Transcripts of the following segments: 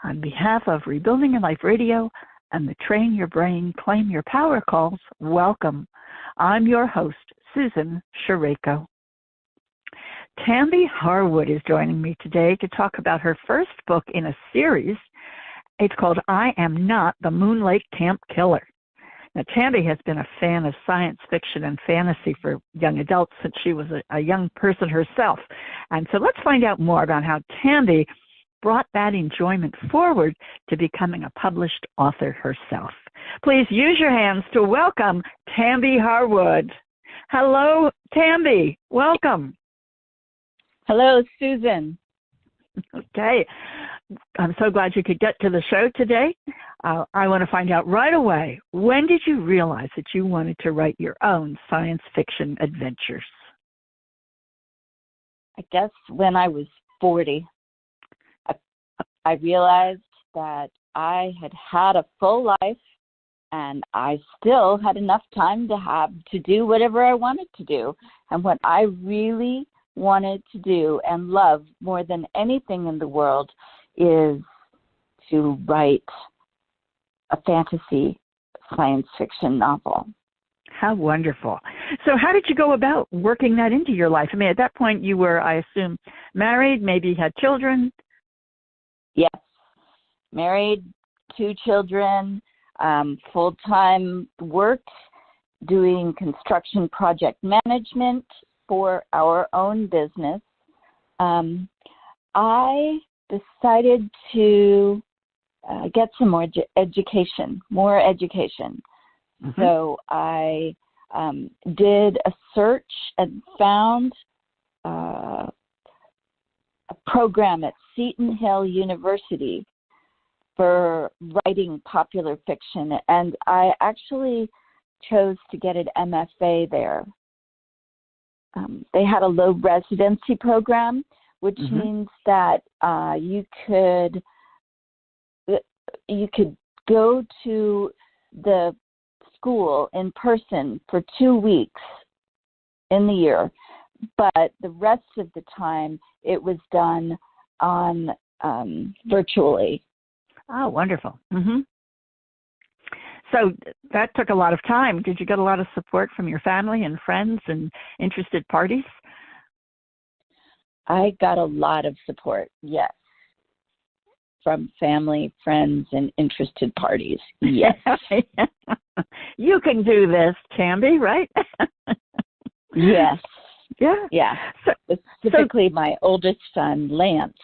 On behalf of Rebuilding Your Life Radio and the Train Your Brain, Claim Your Power calls, welcome. I'm your host, Susan Sherayko. Tambi Harwood is joining me today to talk about her first book in a series. It's called I Am Not the Moon Lake Camp Killer. Now, Tambi has been a fan of science fiction and fantasy for young adults since she was a young person herself. And so let's find out more about how Tambi brought that enjoyment forward to becoming a published author herself. Please use your hands to welcome Tambi Harwood. Hello, Tambi. Welcome. Hello, Susan. Okay. I'm so glad you could get to the show today. I want to find out right away, when did you realize that you wanted to write your own science fiction adventures? I guess when I was 40, I realized that I had had a full life and I still had enough time to do whatever I wanted to do. And what I really wanted to do and love more than anything in the world is to write a fantasy science fiction novel. How wonderful. So how did you go about working that into your life? I mean, at that point you were, I assume, married, maybe had children? Yes. Married, 2 children, full-time work, doing construction project management for our own business. I decided to get some more education. Mm-hmm. So I did a search and found a program at Seton Hill University for writing popular fiction, and I actually chose to get an MFA there. They had a low residency program, which mm-hmm. means that you could go to the school in person for 2 weeks in the year, but the rest of the time it was done on virtually. Oh, wonderful. Mm-hmm. So that took a lot of time. Did you get a lot of support from your family and friends and interested parties? I got a lot of support, yes, from family, friends, and interested parties. Yes. You can do this, Tambi, right? Yes. Yeah. Yeah. Specifically, my oldest son, Lance,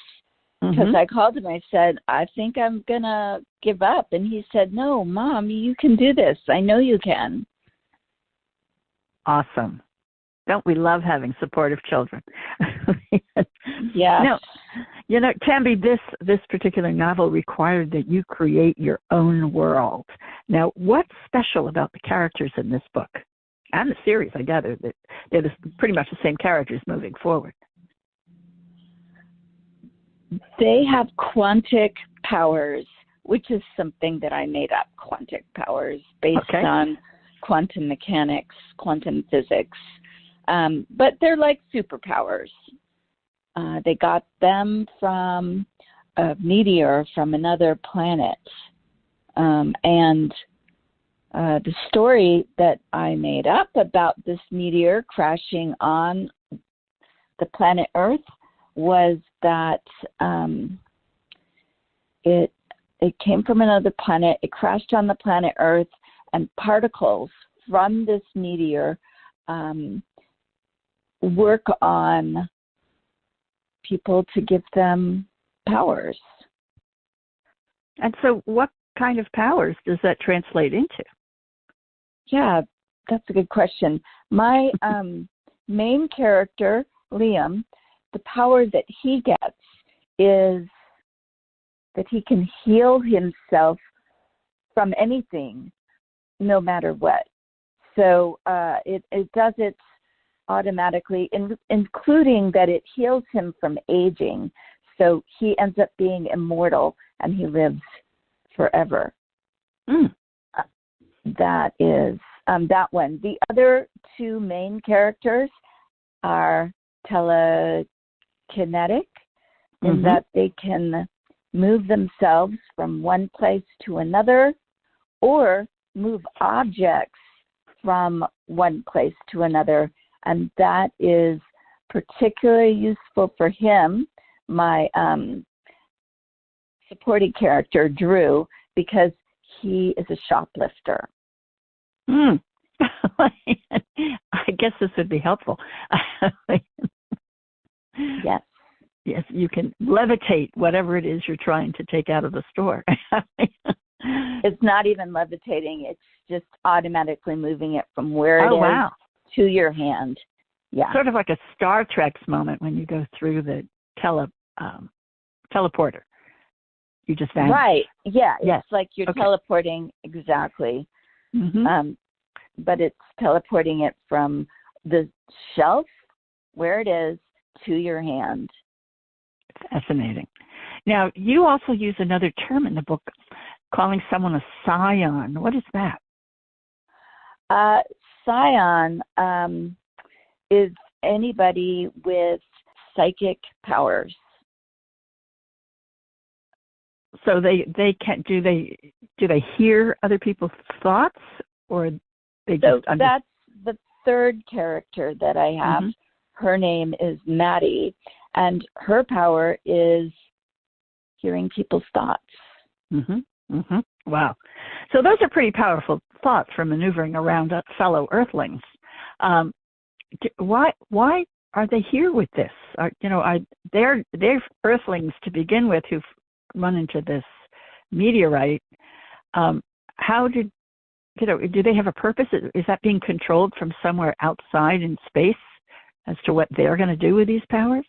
because mm-hmm. I called him. I said, I think I'm going to give up. And he said, no, Mom, you can do this. I know you can. Awesome. Don't we love having supportive children? Yeah. No, you know, Tambi, this particular novel required that you create your own world. Now, what's special about the characters in this book and the series? I gather that they're pretty much the same characters moving forward. They have quantic powers, which is something that I made up, quantic powers, based on quantum mechanics, quantum physics. But they're like superpowers. They got them from a meteor from another planet. And the story that I made up about this meteor crashing on the planet Earth was that it came from another planet, it crashed on the planet Earth, and particles from this meteor work on people to give them powers. And so what kind of powers does that translate into? Yeah, that's a good question. My main character, Liam, the power that he gets is that he can heal himself from anything, no matter what. So it does it automatically, including that it heals him from aging. So he ends up being immortal and he lives forever. That is that one. The other 2 main characters are telekinetic in that they can move themselves from one place to another, or move objects from one place to another. And that is particularly useful for him, my supporting character, Drew, because he is a shoplifter. I guess this would be helpful. Yes. Yes, you can levitate whatever it is you're trying to take out of the store. It's not even levitating. It's just automatically moving it from where it is wow. to your hand. Yeah. Sort of like a Star Trek moment when you go through the teleporter. You just vanish. Right. Yeah. Yes. It's like you're teleporting, exactly. Mm-hmm. But it's teleporting it from the shelf where it is to your hand. Fascinating. Now, you also use another term in the book, calling someone a scion. What is that? Scion is anybody with psychic powers. So they can do they hear other people's thoughts, or they just that's the third character that I have. Mm-hmm. Her name is Maddie, and her power is hearing people's thoughts. Mm-hmm. Mm-hmm. Wow. So those are pretty powerful thoughts for maneuvering around fellow Earthlings. Why are they here with this? They're Earthlings to begin with who've run into this meteorite. How do they have a purpose? Is that being controlled from somewhere outside in space as to what they're going to do with these powers?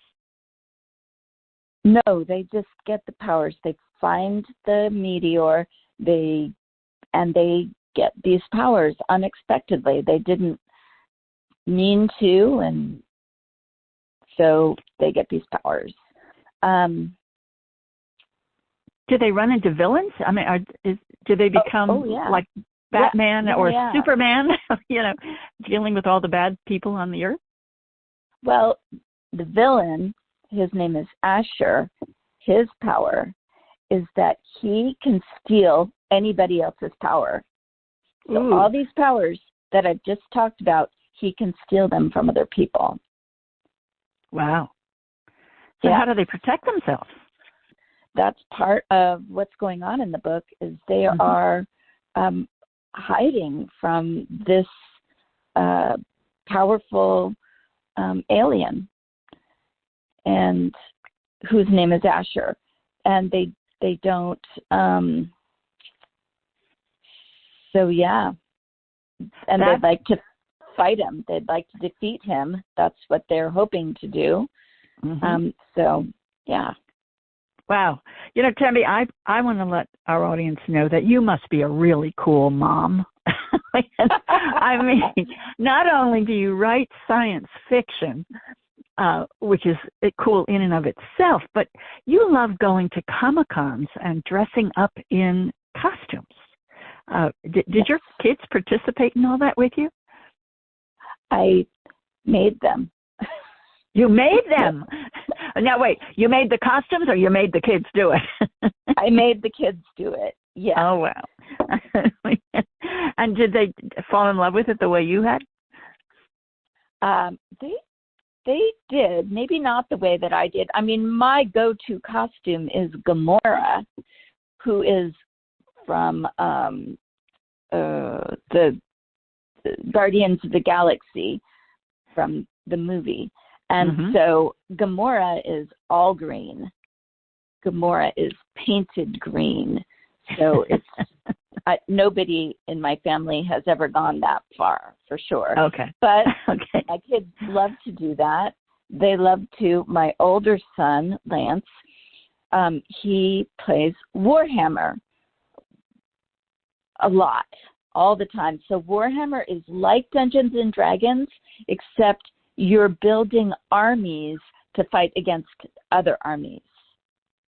No, they just get the powers. They find the meteor, they get these powers unexpectedly. They didn't mean to, and so they get these powers. Do they run into villains? I mean, do they become like Batman or Superman, dealing with all the bad people on the earth? Well, the villain, his name is Asher. His power is that he can steal anybody else's power. So all these powers that I've just talked about, he can steal them from other people. Wow. So how do they protect themselves? That's part of what's going on in the book, is they are hiding from this powerful alien, and whose name is Asher, and they don't. And they'd like to fight him. They'd like to defeat him. That's what they're hoping to do. Wow. Tambi, I want to let our audience know that you must be a really cool mom. I mean, not only do you write science fiction, which is cool in and of itself, but you love going to Comic-Cons and dressing up in costumes. Did your kids participate in all that with you? I made them. You made them? Now, wait, you made the costumes or you made the kids do it? I made the kids do it, yeah. Oh, wow. And did they fall in love with it the way you had? They did. Maybe not the way that I did. I mean, my go-to costume is Gamora, who is from the Guardians of the Galaxy from the movie. And so Gamora is all green. Gamora is painted green. So it's nobody in my family has ever gone that far, for sure. Okay. But my kids love to do that. They love to. My older son, Lance, he plays Warhammer a lot, all the time. So Warhammer is like Dungeons and Dragons, except you're building armies to fight against other armies.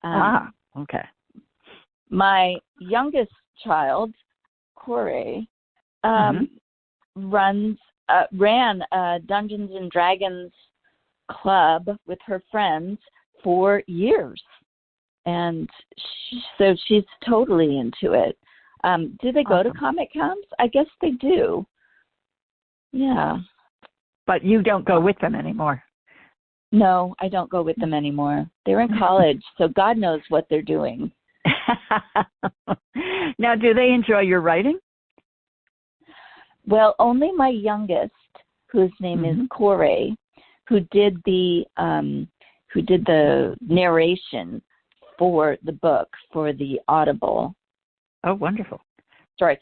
Okay. My youngest child, Corey, ran a Dungeons and Dragons club with her friends for years. and so she's totally into it. Do they go to Awesome. comic cons? I guess they do. Yeah. But you don't go with them anymore. No, I don't go with them anymore. They're in college, so God knows what they're doing. Now, do they enjoy your writing? Well, only my youngest, whose name is Corey, who did the narration for the book, for the Audible. Oh, wonderful. Sorry,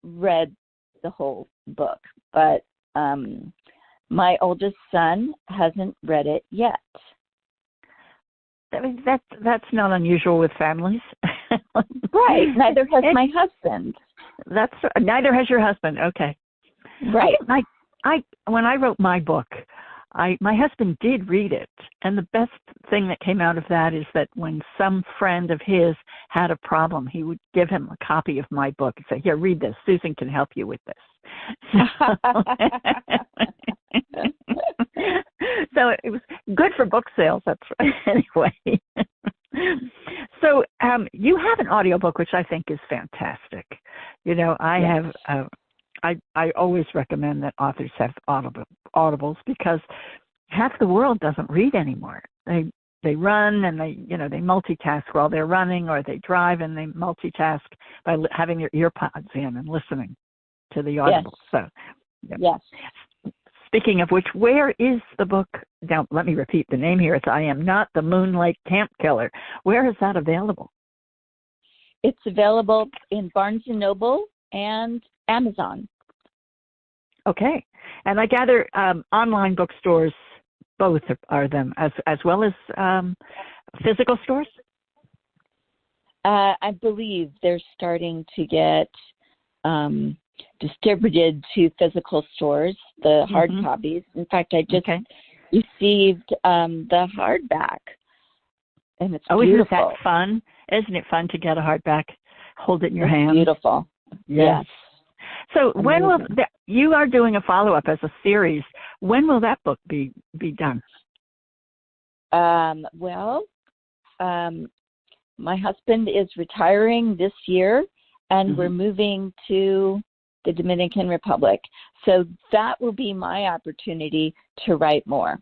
read the whole book, but my oldest son hasn't read it yet. I mean, that's not unusual with families. Right. Neither has my husband. Neither has your husband. Okay. Right. I when I wrote my book, my husband did read it, and the best thing that came out of that is that when some friend of his had a problem, he would give him a copy of my book and say, "Here, read this. Susan can help you with this." So it was good for book sales. That's right. Anyway. So you have an audiobook, which I think is fantastic. You know, I always recommend that authors have audibles because half the world doesn't read anymore. They run and they multitask while they're running, or they drive and they multitask by having their ear pods in and listening to the audible. Yes. So, yeah. Yes. Speaking of which, where is the book? Now, let me repeat the name here. It's I Am Not the Moonlight Camp Killer. Where is that available? It's available in Barnes & Noble and Amazon. Okay. And I gather online bookstores, both are them, as well as physical stores? I believe they're starting to get distributed to physical stores, the hard copies. In fact, I just received the hardback, and it's beautiful. Isn't that fun? Isn't it fun to get a hardback, hold it in your hand? Beautiful. Yes. So when will you are doing a follow-up as a series? When will that book be done? My husband is retiring this year, and we're moving to the Dominican Republic. So that will be my opportunity to write more.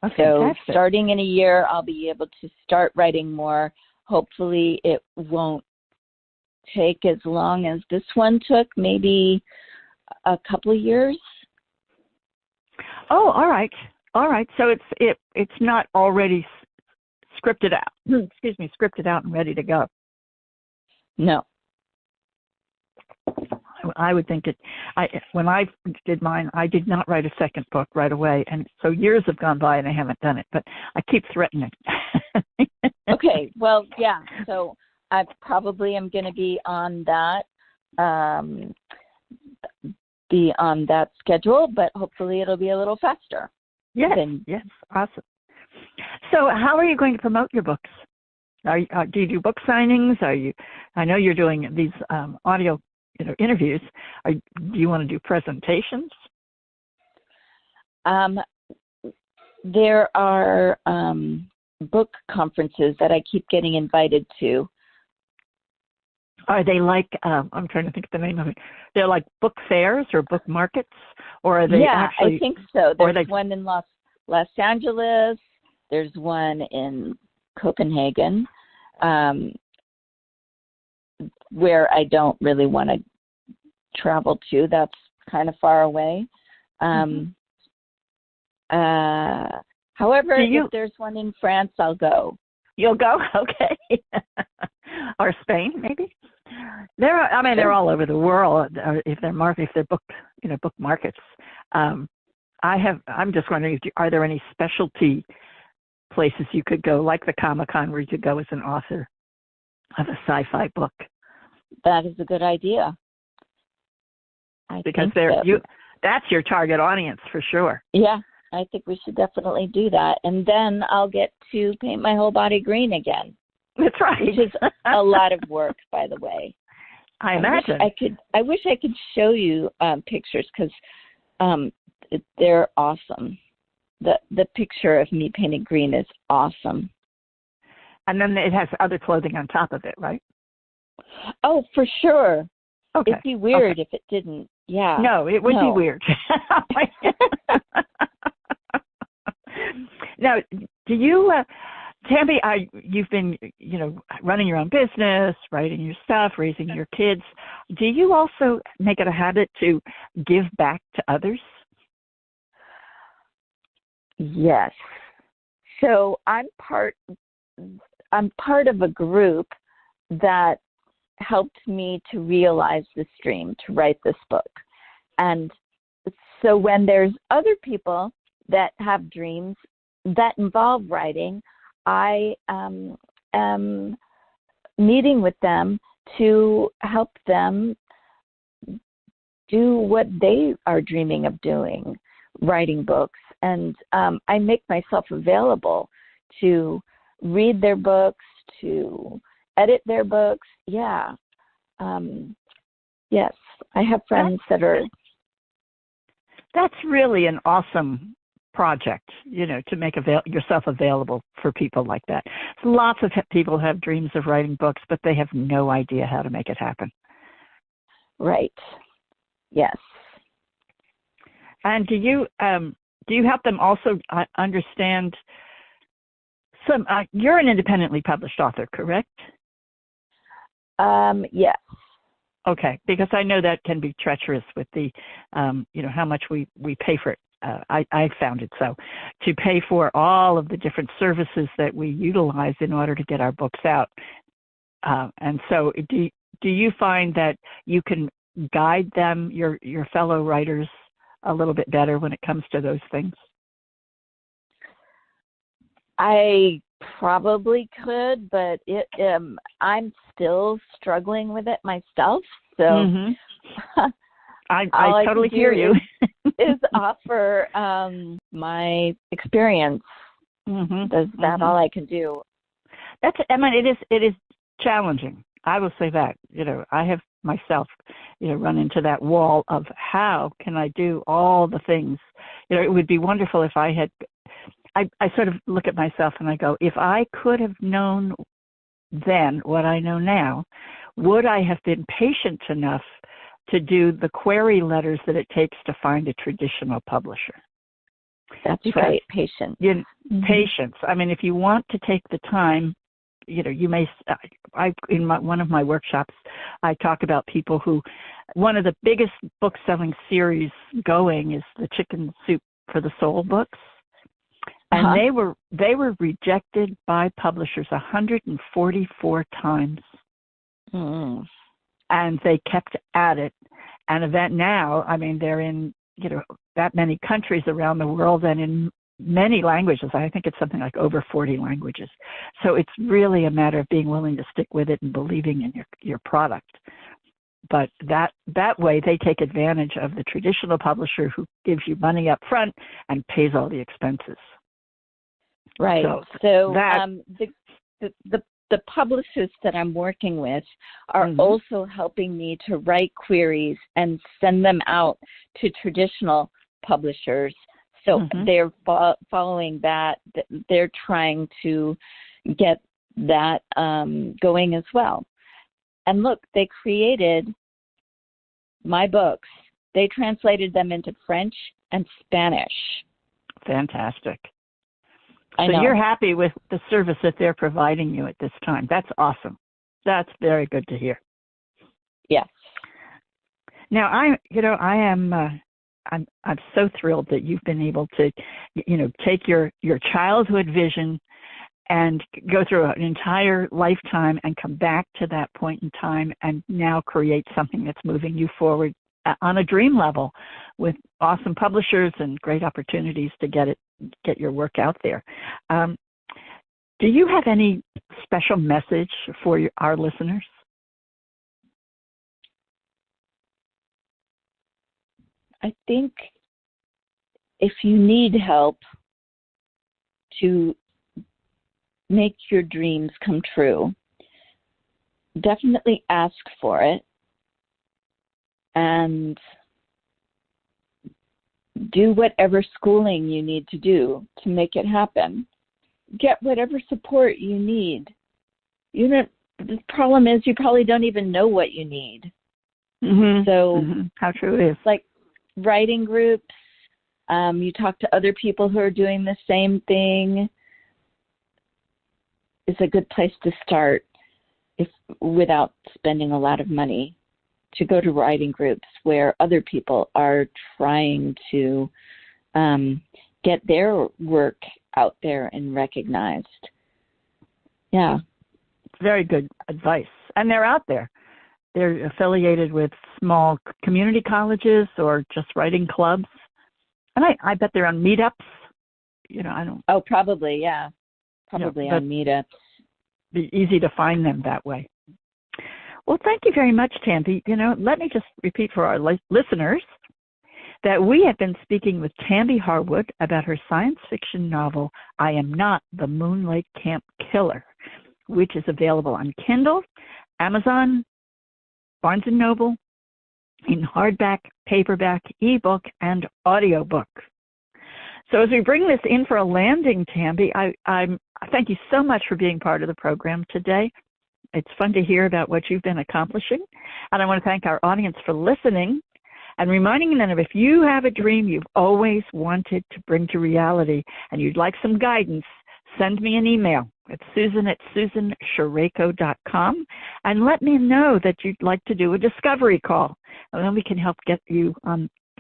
Okay, so fantastic. Starting in a year, I'll be able to start writing more. Hopefully it won't take as long as this one took, maybe a couple of years. Oh, all right. All right. So it's not already scripted out. Scripted out and ready to go. No. I would think when I did mine, I did not write a second book right away. And so years have gone by and I haven't done it, but I keep threatening. Okay. Well, yeah. So I probably am going to be on that, schedule, but hopefully it'll be a little faster. Yes. Yes. Awesome. So how are you going to promote your books? Do you do book signings? I know you're doing these audio interviews. Do you want to do presentations? There are book conferences that I keep getting invited to. Are they like, I'm trying to think of the name of it. They're like book fairs or book markets? Or are they actually? I think so. There's one in Los Angeles. There's one in Copenhagen, where I don't really want to travel to. That's kind of far away. However, if there's one in France, I'll go. You'll go? Okay. Or Spain, maybe? They're all over the world. If they're book markets. I'm just wondering, are there any specialty places you could go, like the Comic-Con, where you could go as an author of a sci-fi book? That is a good idea. Because that's your target audience for sure. Yeah, I think we should definitely do that. And then I'll get to paint my whole body green again. That's right. Which is a lot of work, by the way. I imagine. I wish I could show you pictures, because they're awesome. The picture of me painted green is awesome. And then it has other clothing on top of it, right? Oh, for sure. Okay. It'd be weird if it didn't. Yeah. No, it would be weird. Now, do you, Tambi, you've been, running your own business, writing your stuff, raising your kids. Do you also make it a habit to give back to others? Yes. So I'm part of a group that helped me to realize this dream, to write this book. And so when there's other people that have dreams that involve writing, I am meeting with them to help them do what they are dreaming of doing, writing books. And I make myself available to read their books, to edit their books. Yeah. Yes, I have friends that are. That's really an awesome project, to make yourself available for people like that. Lots of people have dreams of writing books, but they have no idea how to make it happen. Right. Yes. And do you help them also understand some? You're an independently published author, correct? Yes. Okay, because I know that can be treacherous with the, how much we pay for it. I found it so, to pay for all of the different services that we utilize in order to get our books out. And so do you find that you can guide them, your fellow writers, a little bit better when it comes to those things? I probably could, but I'm still struggling with it myself. So I totally hear you. is offer my experience. That's all I can do. It is challenging. I will say that. I have myself, run into that wall of how can I do all the things. It would be wonderful if I had. I sort of look at myself and I go, if I could have known then what I know now, would I have been patient enough to do the query letters that it takes to find a traditional publisher? That's right, patience. Patience. I mean, if you want to take the time, you may. One of my workshops, I talk about people who, one of the biggest book-selling series going is the Chicken Soup for the Soul books. And they were rejected by publishers 144 times. And they kept at it. And now, they're in, that many countries around the world and in many languages. I think it's something like over 40 languages. So it's really a matter of being willing to stick with it and believing in your product. But that way they take advantage of the traditional publisher who gives you money up front and pays all the expenses. Right. So the publishers that I'm working with are also helping me to write queries and send them out to traditional publishers. So they're following that. They're trying to get that going as well. And look, they created my books. They translated them into French and Spanish. Fantastic. I know. So you're happy with the service that they're providing you at this time. That's awesome. That's very good to hear. Yes. Now I'm so thrilled that you've been able to, take your childhood vision and go through an entire lifetime and come back to that point in time and now create something that's moving you forward on a dream level with awesome publishers and great opportunities to get your work out there. Do you have any special message for our listeners? I think if you need help to make your dreams come true, definitely ask for it and do whatever schooling you need to do to make it happen. Get whatever support you need the problem is you probably don't even know what you need. So how true it is. Like writing groups, you talk to other people who are doing the same thing. It's a good place to start without spending a lot of money, to go to writing groups where other people are trying to get their work out there and recognized. Yeah. Very good advice. And they're out there. They're affiliated with small community colleges or just writing clubs. And I bet they're on meetups. I don't. Oh, probably, yeah. Probably on meetups. Be easy to find them that way. Well, thank you very much, Tambi. Let me just repeat for our listeners that we have been speaking with Tambi Harwood about her science fiction novel, I Am Not the Moonlight Camp Killer, which is available on Kindle, Amazon, Barnes & Noble, in hardback, paperback, ebook, and audiobook. So as we bring this in for a landing, Tambi, I thank you so much for being part of the program today. It's fun to hear about what you've been accomplishing. And I want to thank our audience for listening and reminding them, if you have a dream you've always wanted to bring to reality and you'd like some guidance, send me an email at susan@susansherayko.com and let me know that you'd like to do a discovery call. And then we can help get you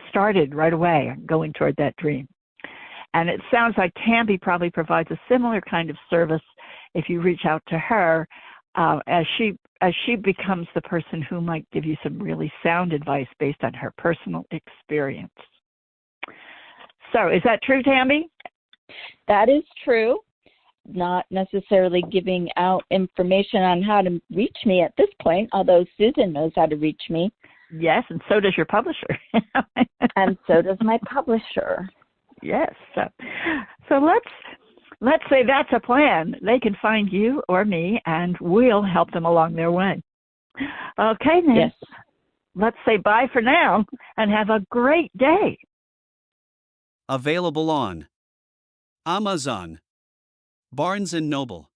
started right away and going toward that dream. And it sounds like Tambi probably provides a similar kind of service if you reach out to her as she becomes the person who might give you some really sound advice based on her personal experience. So is that true, Tambi? That is true. Not necessarily giving out information on how to reach me at this point, although Susan knows how to reach me. Yes, and so does your publisher. And so does my publisher. Yes. So let's say that's a plan. They can find you or me, and we'll help them along their way. Okay, then. Yes. Let's say bye for now, and have a great day. Available on Amazon, Barnes & Noble,